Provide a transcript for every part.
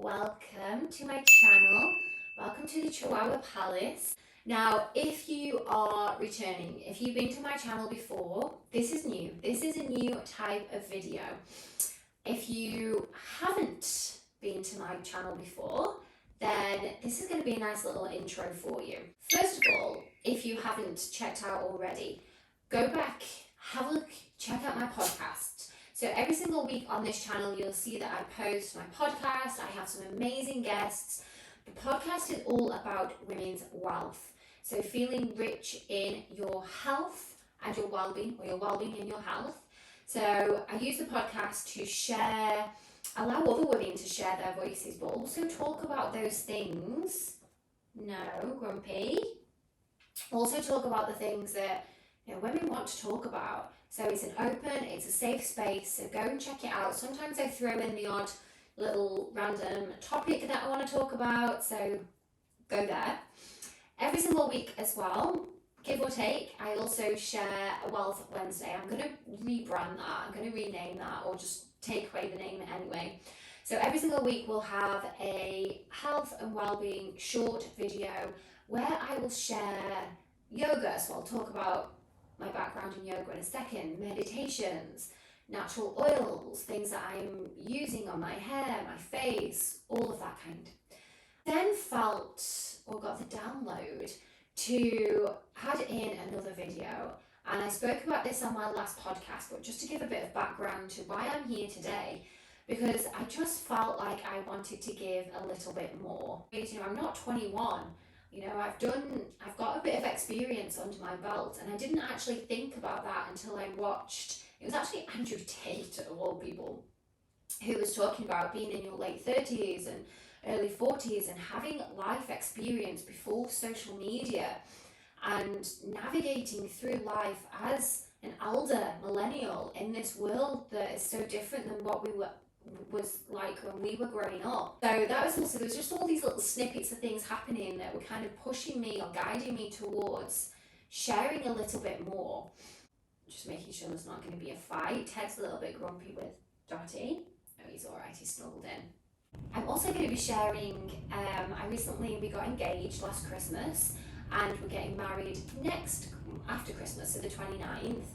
welcome to my channel. Welcome to the Chihuahua Palace. Now, if you are returning, if you've been to my channel before, this is new. This is a new type of video. If you haven't been to my channel before, then this is going to be a nice little intro for you. First of all, if you haven't checked out already, go back, have a look, check out my podcast. So every single week on this channel, you'll see that I post my podcast. I have some amazing guests. The podcast is all about women's wealth. So feeling rich in your health and your well-being, or your well-being and your health. So I use the podcast to share, allow other women to share their voices, but also talk about those things. No, Grumpy. Also talk about the things that women want to talk about. So it's an open, it's a safe space, so go and check it out. Sometimes I throw in the odd little random topic that I want to talk about, so go there. Every single week as well, give or take, I also share a Wealth Wednesday. I'm going to rebrand that, I'm going to rename that, or just take away the name anyway. So every single week we'll have a health and wellbeing short video where I will share yoga. So I'll talk about my background in yoga in a second, meditations, natural oils, things that I'm using on my hair, my face, all of that kind. Then felt, or got the download to add in another video. And I spoke about this on my last podcast, but just to give a bit of background to why I'm here today, because I just felt like I wanted to give a little bit more. I'm not 21. I've got a bit of experience under my belt, and I didn't actually think about that until I watched, it was actually Andrew Tate of all people, who was talking about being in your late 30s and early 40s and having life experience before social media and navigating through life as an elder millennial in this world that is so different than what was like when we were growing up. So that was also, there was just all these little snippets of things happening that were kind of pushing me or guiding me towards sharing a little bit more. Just making sure there's not going to be a fight. Ted's a little bit grumpy with Dottie. Oh, he's alright, he's snuggled in. I'm also going to be sharing, we got engaged last Christmas, and we're getting married after Christmas, so the 29th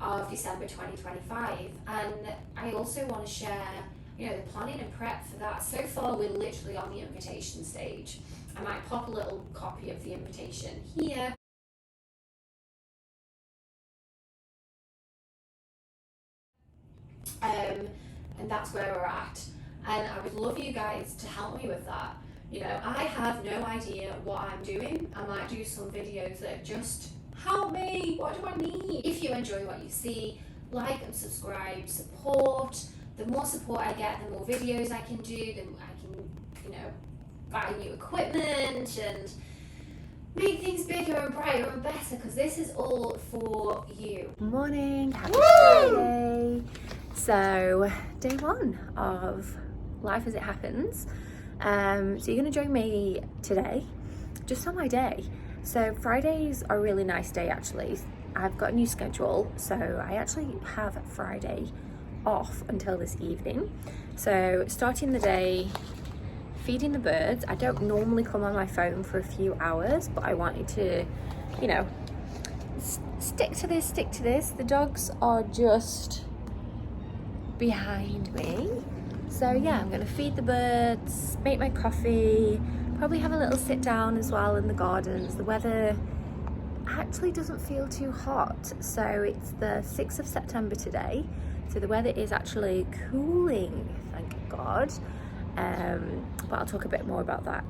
of December 2025, and I also want to share the planning and prep for that. So far we're literally on the invitation stage. I might pop a little copy of the invitation here. And that's where we're at, and I would love you guys to help me with that. I have no idea what I'm doing. I might do some videos that just help me. What do I need? If you enjoy what you see, like and subscribe, support. The more support I get, the more videos I can do, then I can, buy new equipment and make things bigger and brighter and better, because this is all for you. Morning, happy Friday. So, day one of life as it happens. So you're going to join me today, just on my day. So Fridays are a really nice day actually. I've got a new schedule, so I actually have Friday off until this evening. So starting the day, feeding the birds. I don't normally come on my phone for a few hours, but I wanted to, stick to this. The dogs are just behind me. So yeah, I'm gonna feed the birds, make my coffee, probably have a little sit down as well in the gardens. The weather actually doesn't feel too hot. So it's the 6th of September today. So the weather is actually cooling, thank God. But I'll talk a bit more about that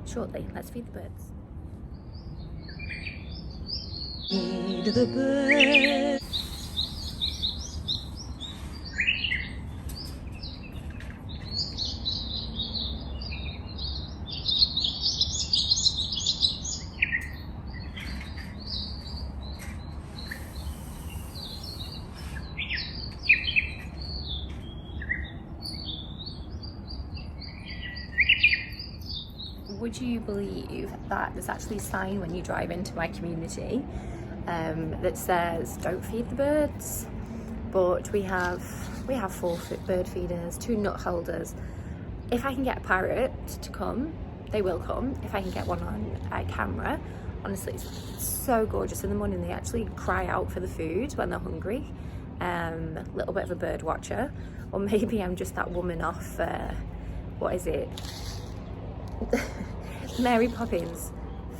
shortly. Let's feed the birds. Feed the birds. Would you believe that there's actually a sign when you drive into my community that says don't feed the birds, but we have 4 bird feeders, 2 nut holders, if I can get a parrot to come, they will come. If I can get one on camera, honestly, it's so gorgeous. In the morning, they actually cry out for the food when they're hungry. Little bit of a bird watcher. Or maybe I'm just that woman off, what is it? Mary Poppins.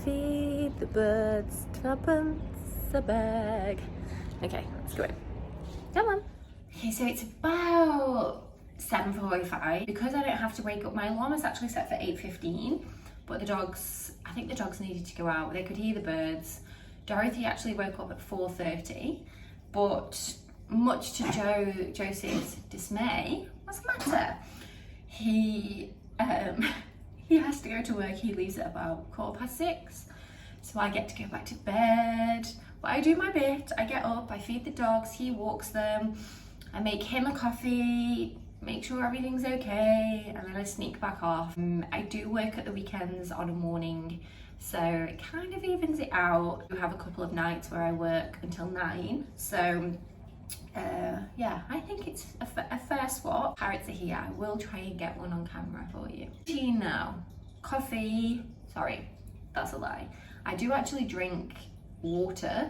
Feed the birds, twopence a bag. Okay, let's go in. Come on. Okay, so it's about 7:45. Because I don't have to wake up, my alarm is actually set for 8:15, but I think the dogs needed to go out. They could hear the birds. Dorothy actually woke up at 4:30, but much to Joseph's dismay, what's the matter? He has to go to work. He leaves at about 6:15, so I get to go back to bed. But I do my bit. I get up, I feed the dogs, he walks them, I make him a coffee, make sure everything's okay, and then I sneak back off. I do work at the weekends on a morning, so it kind of evens it out. I have a couple of nights where I work until 9, so yeah, I think it's a fair swap. Parrots are here. I will try and get one on camera for you. Routine now. Coffee. Sorry, that's a lie. I do actually drink water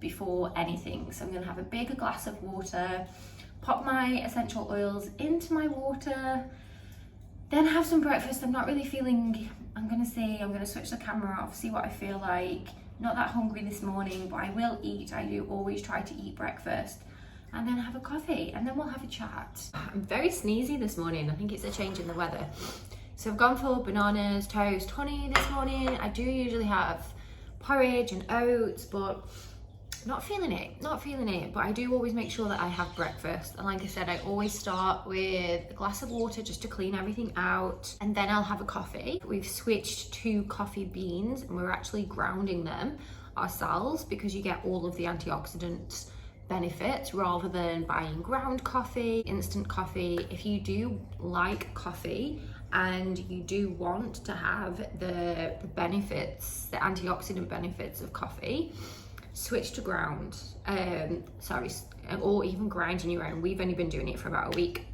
before anything. So I'm going to have a bigger glass of water, pop my essential oils into my water, then have some breakfast. I'm not really feeling, I'm going to switch the camera off, see what I feel like. Not that hungry this morning, but I will eat. I do always try to eat breakfast. And then have a coffee, and then we'll have a chat. I'm very sneezy this morning. I think it's a change in the weather. So I've gone for bananas, toast, honey this morning. I do usually have porridge and oats, but not feeling it. But I do always make sure that I have breakfast. And like I said, I always start with a glass of water just to clean everything out, and then I'll have a coffee. We've switched to coffee beans, and we're actually grounding them ourselves because you get all of the antioxidants benefits rather than buying ground coffee, instant coffee. If you do like coffee and you do want to have the benefits, the antioxidant benefits of coffee, switch to ground, or even grinding your own. We've only been doing it for about a week.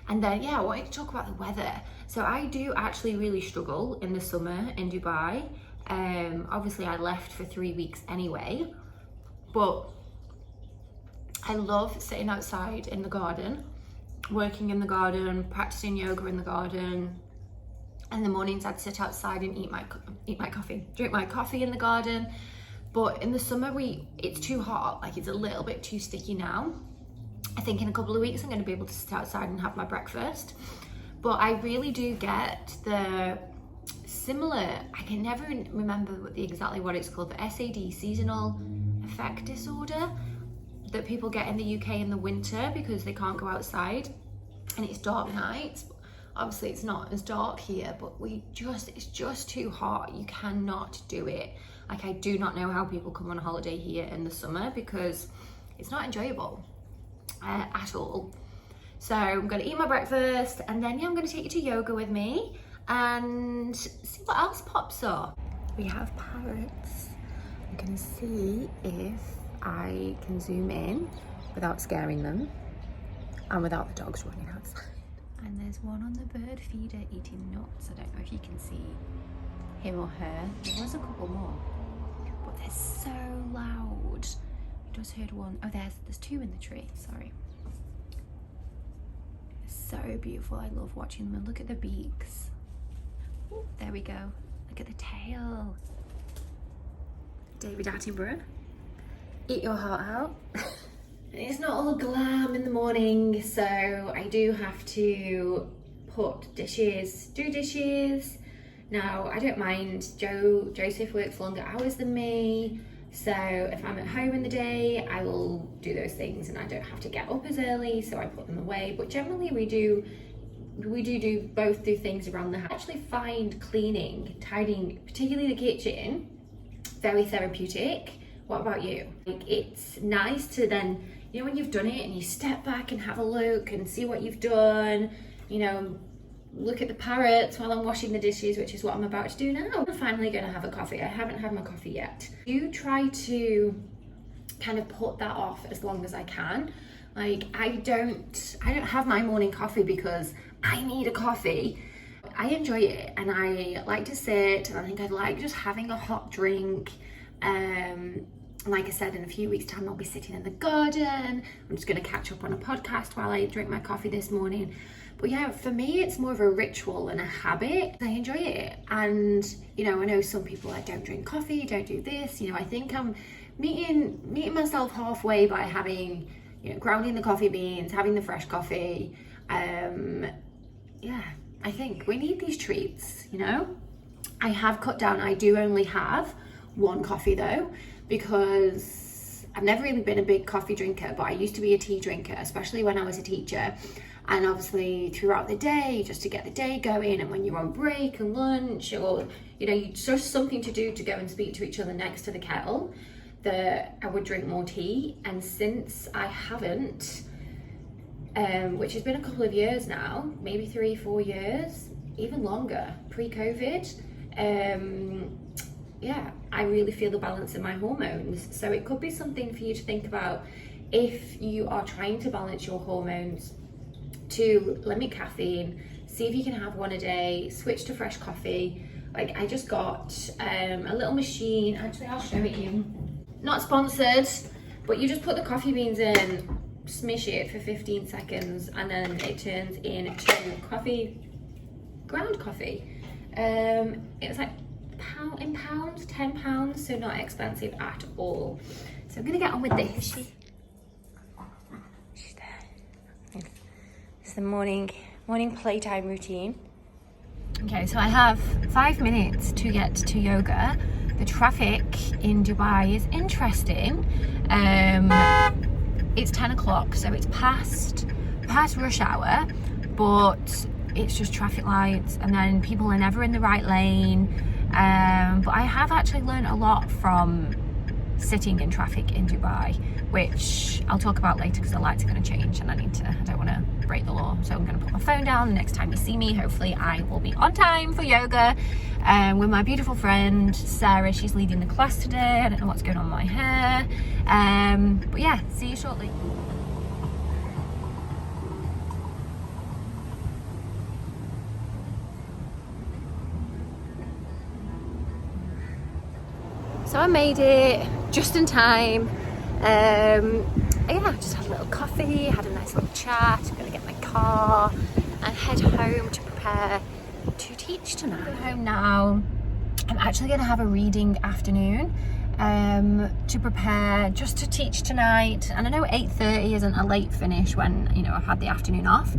And then, yeah, I wanted to talk about the weather. So I do actually really struggle in the summer in Dubai. Obviously I left for 3 weeks anyway, but I love sitting outside in the garden, working in the garden, practicing yoga in the garden. In the mornings I'd sit outside and eat my coffee, drink my coffee in the garden. But in the summer it's too hot, like it's a little bit too sticky now. I think in a couple of weeks I'm going to be able to sit outside and have my breakfast. But I really do get the similar, I can never remember exactly what it's called, the SAD, seasonal affect disorder, that people get in the UK in the winter because they can't go outside and it's dark nights. Obviously it's not as dark here, but it's just too hot. You cannot do it. Like, I do not know how people come on holiday here in the summer because it's not enjoyable at all. So I'm gonna eat my breakfast, and then I'm gonna take you to yoga with me and see what else pops up. We have parrots. I'm gonna see if I can zoom in without scaring them and without the dogs running outside. And there's one on the bird feeder eating nuts. I don't know if you can see him or her. There was a couple more, but they're so loud. I just heard one. Oh, there's two in the tree, sorry. So beautiful. I love watching them. And look at the beaks. Ooh, there we go. Look at the tail. David Attenborough, eat your heart out. It's not all glam in the morning, so I do have to do dishes. Now, I don't mind. Joseph works longer hours than me, so if I'm at home in the day, I will do those things and I don't have to get up as early, so I put them away. But generally we do both do things around the house. I actually find cleaning, tidying, particularly the kitchen, very therapeutic. What about you? Like, it's nice to then, you know, when you've done it and you step back and have a look and see what you've done, you know, look at the parrots while I'm washing the dishes, which is what I'm about to do now. I'm finally gonna have a coffee. I haven't had my coffee yet. You try to kind of put that off as long as I can. Like, I don't have my morning coffee because I need a coffee. I enjoy it, and I like to sit, and I think I like just having a hot drink. Like I said, in a few weeks' time, I'll be sitting in the garden. I'm just going to catch up on a podcast while I drink my coffee this morning. But yeah, for me, it's more of a ritual and a habit. I enjoy it. And, you know, I know some people that don't drink coffee, don't do this. You know, I think I'm meeting myself halfway by having, you know, grounding the coffee beans, having the fresh coffee. Yeah, I think we need these treats, you know? I have cut down. I do only have one coffee though, because I've never really been a big coffee drinker, but I used to be a tea drinker, especially when I was a teacher. And obviously throughout the day, just to get the day going, and when you're on break and lunch, or, you know, just something to do to go and speak to each other next to the kettle, that I would drink more tea. And since I haven't, which has been a couple of years now, maybe 3-4 years, even longer, pre-COVID, yeah, I really feel the balance in my hormones. So it could be something for you to think about if you are trying to balance your hormones, to limit caffeine, see if you can have one a day, switch to fresh coffee. Like, I just got a little machine, actually I'll show it you. Not sponsored, but you just put the coffee beans in, smish it for 15 seconds, and then it turns into coffee, ground coffee. It was like in pounds, £10, so not expensive at all. So I'm gonna get on with this. She's there. It's the morning playtime routine. Okay, so I have 5 minutes to get to yoga. The traffic in Dubai is interesting. It's 10 o'clock, so it's past rush hour, but it's just traffic lights, and then people are never in the right lane. But I have actually learned a lot from sitting in traffic in Dubai, which I'll talk about later because the lights are going to change, and I don't want to break the law. So I'm going to put my phone down. The next time you see me, hopefully I will be on time for yoga with my beautiful friend Sarah. She's leading the class today. I don't know what's going on with my hair, but yeah, see you shortly. So I made it just in time. Yeah, I just had a little coffee, had a nice little chat. I'm gonna get my car and head home to prepare to teach tonight. I'm home now. I'm actually gonna have a reading afternoon to prepare just to teach tonight. And I know 8:30 isn't a late finish when, you know, I've had the afternoon off.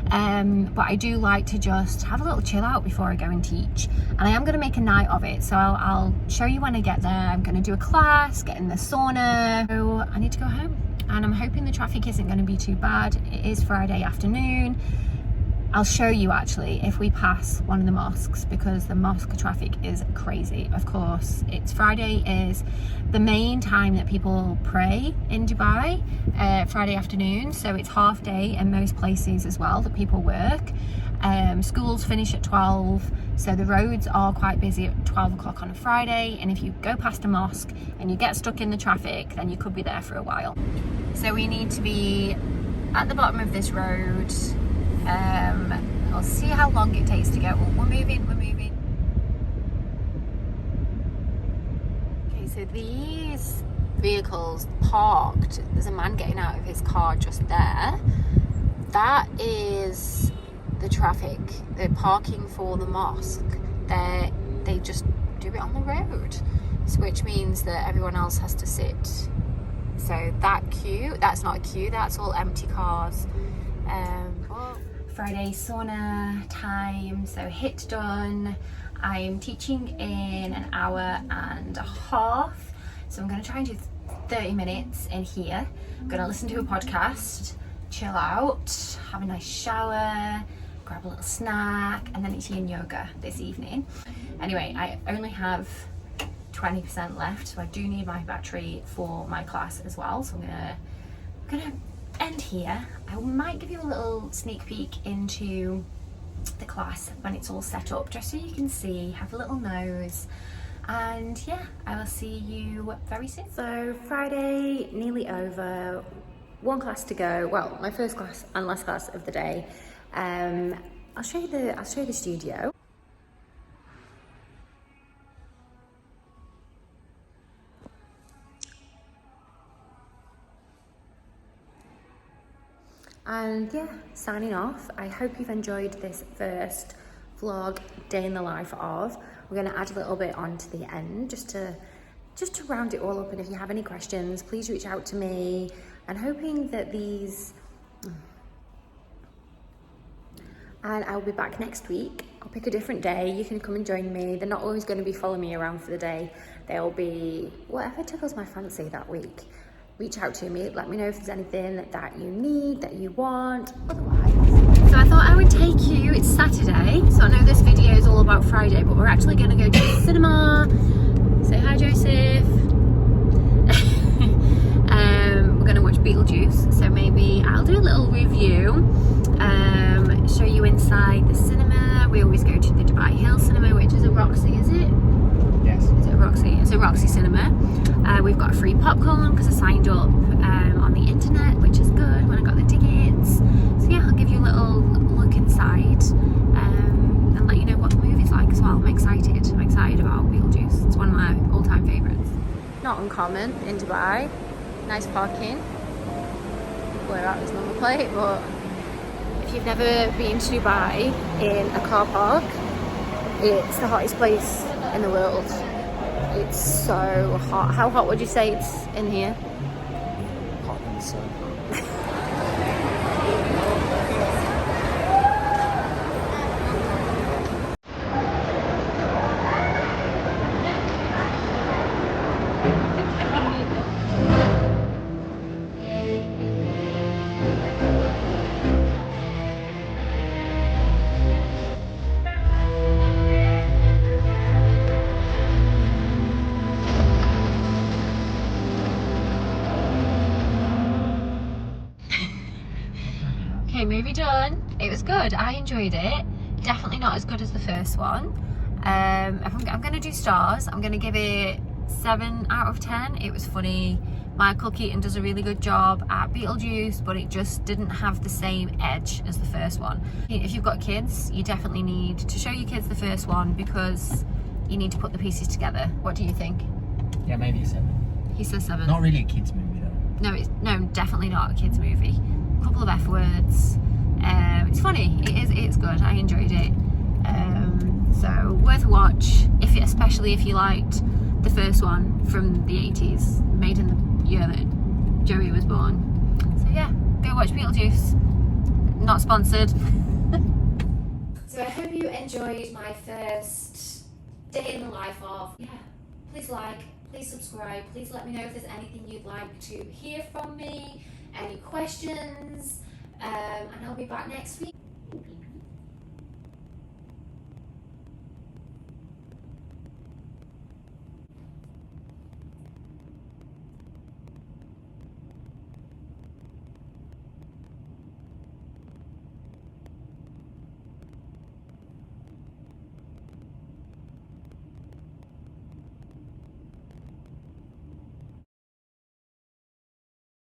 But I do like to just have a little chill out before I go and teach, and I am going to make a night of it, so I'll show you when I get there. I'm going to do a class, get in the sauna. So I need to go home, and I'm hoping the traffic isn't going to be too bad. It is Friday afternoon. I'll show you actually if we pass one of the mosques, because the mosque traffic is crazy. Of course, it's Friday is the main time that people pray in Dubai, Friday afternoon, so it's half day in most places as well that people work. Schools finish at 12, so the roads are quite busy at 12 o'clock on a Friday, and if you go past a mosque and you get stuck in the traffic, then you could be there for a while. So we need to be at the bottom of this road. I'll see how long it takes to go. We're moving. Okay, so these vehicles parked, there's a man getting out of his car just there. That is the traffic. They're parking for the mosque. They just do it on the road, which means that everyone else has to sit. So that queue, that's not a queue, that's all empty cars. Friday sauna time, so HIIT done. I'm teaching in an hour and a half, so I'm going to try and do 30 minutes in here. I'm going to listen to a podcast, chill out, have a nice shower, grab a little snack, and then it's yin yoga this evening. Anyway, I only have 20% left, so I do need my battery for my class as well, so I'm gonna end here. I might give you a little sneak peek into the class when it's all set up, just so you can see, have a little nose, and yeah, I will see you very soon. So Friday nearly over, one class to go, well, my first class and last class of the day. I'll show you the studio. And yeah, signing off. I hope you've enjoyed this first vlog, day in the life of. We're going to add a little bit on to the end just to round it all up. And if you have any questions, please reach out to me. And hoping that these... And I'll be back next week. I'll pick a different day. You can come and join me. They're not always going to be following me around for the day. They'll be whatever tickles my fancy that week. Reach out to me. Let me know if there's anything that you need, that you want. Otherwise. So I thought I would take you. It's Saturday. So I know this video is all about Friday, but we're actually going to go to the cinema. Say hi, Joseph. We're going to watch Beetlejuice. So maybe I'll do a little review. Show you inside the cinema. We always go to the Dubai Hill Cinema, which is a Roxy, is it? Yes. Is it a Roxy? It's a Roxy Cinema. We've got free popcorn because I signed up on the internet, which is good when I got the tickets. So yeah, I'll give you a little look inside and let you know what the movie's like as well. I'm excited. I'm excited about Beetlejuice. It's one of my all-time favourites. Not uncommon in Dubai. Nice parking. Blur out this number plate, but if you've never been to Dubai in a car park, it's the hottest place in the world. It's so hot. How hot would you say it's in here? Hot in the sun. Okay, movie done. It was good. I enjoyed it. Definitely not as good as the first one. I'm going to do stars. I'm going to give it 7 out of 10. It was funny. Michael Keaton does a really good job at Beetlejuice, but it just didn't have the same edge as the first one. If you've got kids, you definitely need to show your kids the first one because you need to put the pieces together. What do you think? Yeah, maybe 7. He says 7. Not really a kids movie though. No, definitely not a kids movie. A couple of F words. It's funny. It's good. I enjoyed it. So worth a watch, especially if you liked the first one from the 80s, made in the year that Joey was born. So yeah, go watch Beetlejuice. Not sponsored. So I hope you enjoyed my first day in the life of. Yeah, please like, please subscribe, please let me know if there's anything you'd like to hear from me, any questions, and I'll be back next week.